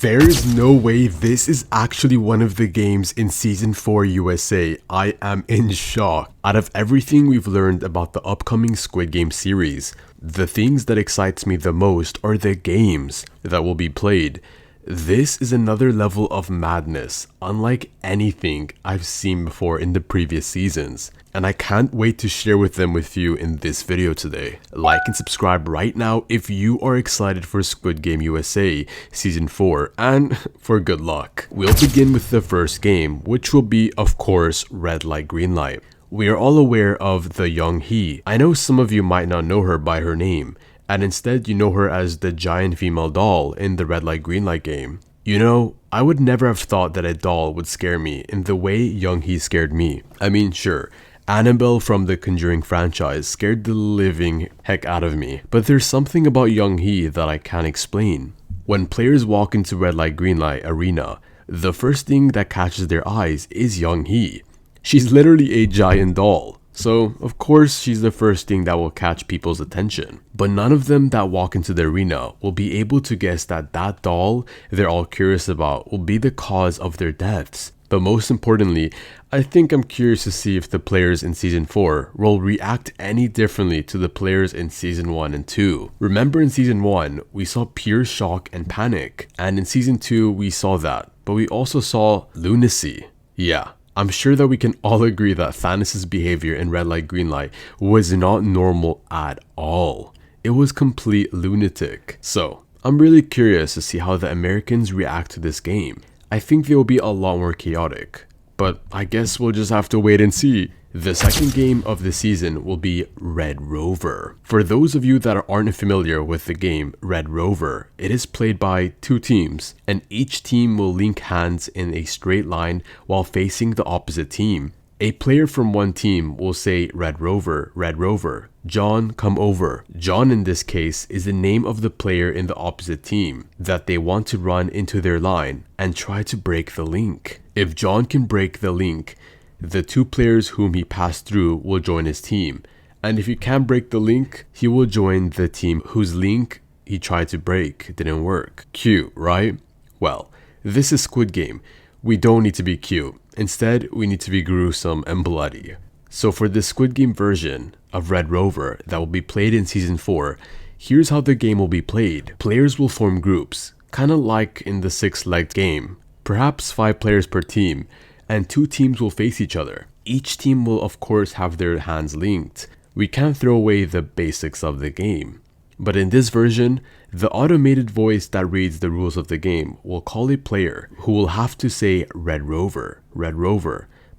There's no way this is actually one of the games in Season 4 USA. I am in shock. Out of everything we've learned about the upcoming Squid Game series, the things that excites me the most are the games that will be played. This is another level of madness, unlike anything I've seen before in the previous seasons, and I can't wait to share them with you in this video today. Like and subscribe right now if you are excited for Squid Game USA Season 4, and for good luck. We'll begin with the first game, which will be, of course, Red Light, Green Light. We are all aware of the Young Hee. I know some of you might not know her by her name, and instead you know her as the giant female doll in the Red Light Green Light game. You know, I would never have thought that a doll would scare me in the way Young Hee scared me. I mean, sure, Annabelle from the Conjuring franchise scared the living heck out of me, but there's something about Young Hee that I can't explain. When players walk into Red Light Green Light Arena, the first thing that catches their eyes is Young Hee. She's literally a giant doll. So, of course, she's the first thing that will catch people's attention. But none of them that walk into the arena will be able to guess that that doll they're all curious about will be the cause of their deaths. But most importantly, I think I'm curious to see if the players in Season 4 will react any differently to the players in Season 1 and 2. Remember in Season 1, we saw pure shock and panic. And in Season 2, we saw that. But we also saw lunacy. Yeah. I'm sure that we can all agree that Thanos' behavior in Red Light Green Light was not normal at all. It was complete lunatic. So, I'm really curious to see how the Americans react to this game. I think they will be a lot more chaotic. But I guess we'll just have to wait and see. The second game of the season will be Red Rover. For those of you that aren't familiar with the game Red Rover, it is played by two teams, and each team will link hands in a straight line while facing the opposite team. A player from one team will say Red Rover, John, come over. John in this case is the name of the player in the opposite team that they want to run into their line and try to break the link. If John can break the link, the two players whom he passed through will join his team, and if he can't break the link, he will join the team whose link he tried to break didn't work. Cute, right? Well, this is Squid Game. We don't need to be cute. Instead, we need to be gruesome and bloody. So for the Squid Game version of Red Rover that will be played in Season 4, here's how the game will be played. Players will form groups, kinda like in the six-legged game. Perhaps 5 players per team, and 2 teams will face each other. Each team will of course have their hands linked. We can't throw away the basics of the game. But in this version, the automated voice that reads the rules of the game will call a player who will have to say Red Rover,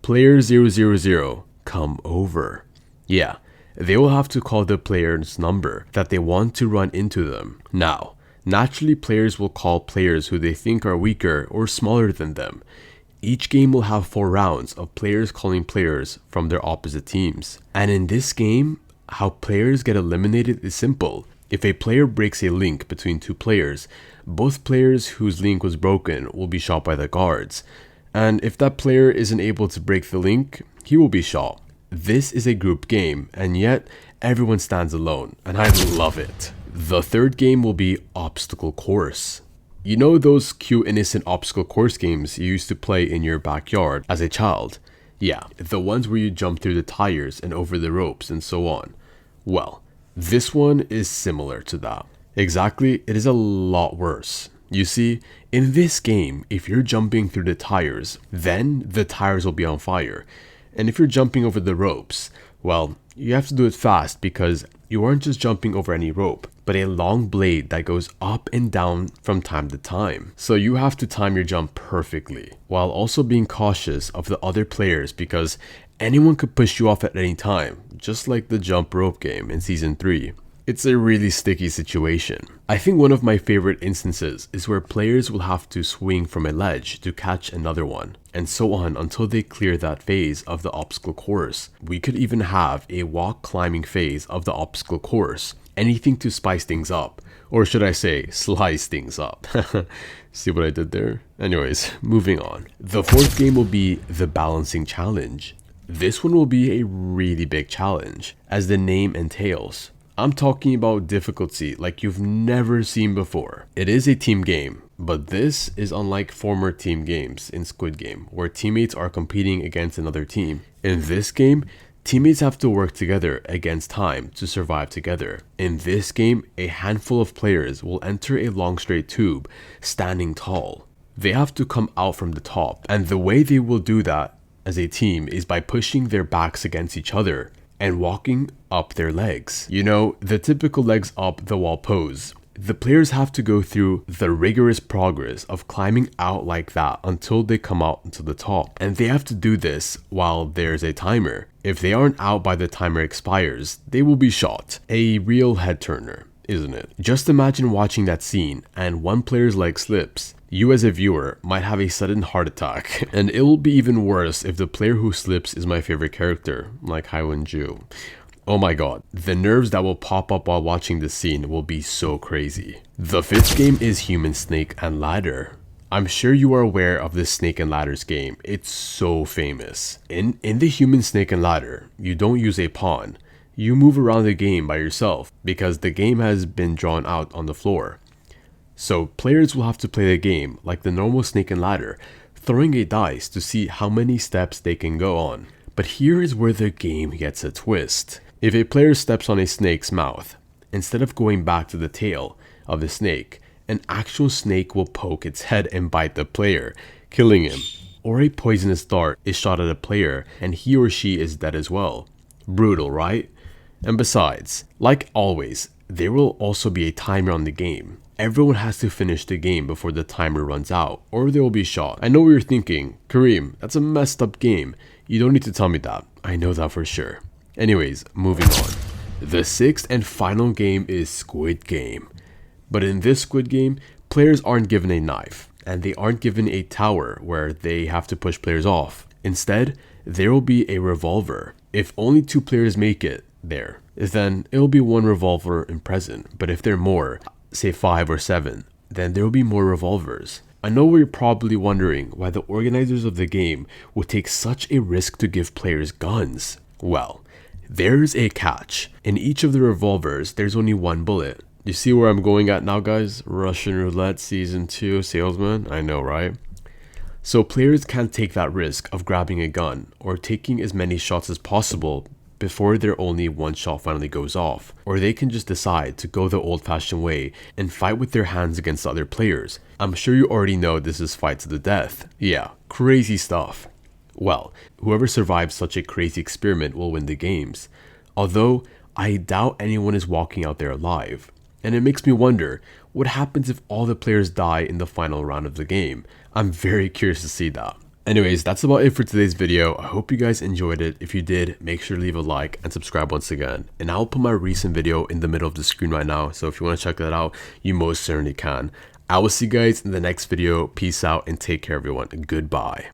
player 000, come over. Yeah, they will have to call the player's number that they want to run into them. Now, naturally players will call players who they think are weaker or smaller than them. Each game will have 4 rounds of players calling players from their opposite teams. And in this game, how players get eliminated is simple. If a player breaks a link between 2 players, both players whose link was broken will be shot by the guards. And if that player isn't able to break the link, he will be shot. This is a group game, and yet everyone stands alone, and I love it. The third game will be Obstacle Course. You know those cute innocent obstacle course games you used to play in your backyard as a child? Yeah, the ones where you jump through the tires and over the ropes and so on. Well, this one is similar to that. Exactly, it is a lot worse. You see, in this game, if you're jumping through the tires, then the tires will be on fire. And if you're jumping over the ropes, well, you have to do it fast because you aren't just jumping over any rope, but a long blade that goes up and down from time to time. So you have to time your jump perfectly, while also being cautious of the other players because anyone could push you off at any time, just like the jump rope game in Season 3. It's a really sticky situation. I think one of my favorite instances is where players will have to swing from a ledge to catch another one, and so on until they clear that phase of the obstacle course. We could even have a walk climbing phase of the obstacle course, anything to spice things up, or should I say slice things up. See what I did there? Anyways, moving on. The fourth game will be the balancing challenge. This one will be a really big challenge, as the name entails. I'm talking about difficulty like you've never seen before. It is a team game, but this is unlike former team games in Squid Game, where teammates are competing against another team. In this game, teammates have to work together against time to survive together. In this game, a handful of players will enter a long straight tube, standing tall. They have to come out from the top, and the way they will do that as a team is by pushing their backs against each other and walking up their legs. You know, the typical legs up the wall pose. The players have to go through the rigorous progress of climbing out like that until they come out to the top. And they have to do this while there's a timer. If they aren't out by the timer expires, they will be shot. A real head turner, isn't it? Just imagine watching that scene and one player's leg slips. You as a viewer might have a sudden heart attack, and it will be even worse if the player who slips is my favorite character, like Haiwen-ju. Oh my god, the nerves that will pop up while watching this scene will be so crazy. The fifth game is Human Snake and Ladder. I'm sure you are aware of this Snake and Ladders game. It's so famous. In the Human Snake and Ladder, you don't use a pawn. You move around the game by yourself because the game has been drawn out on the floor. So players will have to play the game like the normal Snake and Ladder, throwing a dice to see how many steps they can go on. But here is where the game gets a twist. If a player steps on a snake's mouth, instead of going back to the tail of the snake, an actual snake will poke its head and bite the player, killing him. Or a poisonous dart is shot at a player and he or she is dead as well. Brutal, right? And besides, like always, there will also be a timer on the game. Everyone has to finish the game before the timer runs out, or they will be shot. I know what you're thinking, Kareem, that's a messed up game. You don't need to tell me that. I know that for sure. Anyways, moving on. The sixth and final game is Squid Game. But in this Squid Game, players aren't given a knife, and they aren't given a tower where they have to push players off. Instead, there will be a revolver. If only 2 players make it there, then it will be 1 revolver in present. But if there are more, say 5 or 7, then there will be more revolvers. I know you're probably wondering why the organizers of the game would take such a risk to give players guns. Well, there's a catch. In each of the revolvers, there's only 1 bullet. You see where I'm going at now, guys? Russian Roulette Season 2 Salesman? I know, right? So players can't take that risk of grabbing a gun or taking as many shots as possible before their only 1 shot finally goes off. Or they can just decide to go the old-fashioned way and fight with their hands against other players. I'm sure you already know this is fight to the death. Yeah, crazy stuff. Well, whoever survives such a crazy experiment will win the games. Although, I doubt anyone is walking out there alive. And it makes me wonder, what happens if all the players die in the final round of the game? I'm very curious to see that. Anyways, that's about it for today's video. I hope you guys enjoyed it. If you did, make sure to leave a like and subscribe once again. And I'll put my recent video in the middle of the screen right now, so if you want to check that out, you most certainly can. I will see you guys in the next video. Peace out and take care, everyone. Goodbye.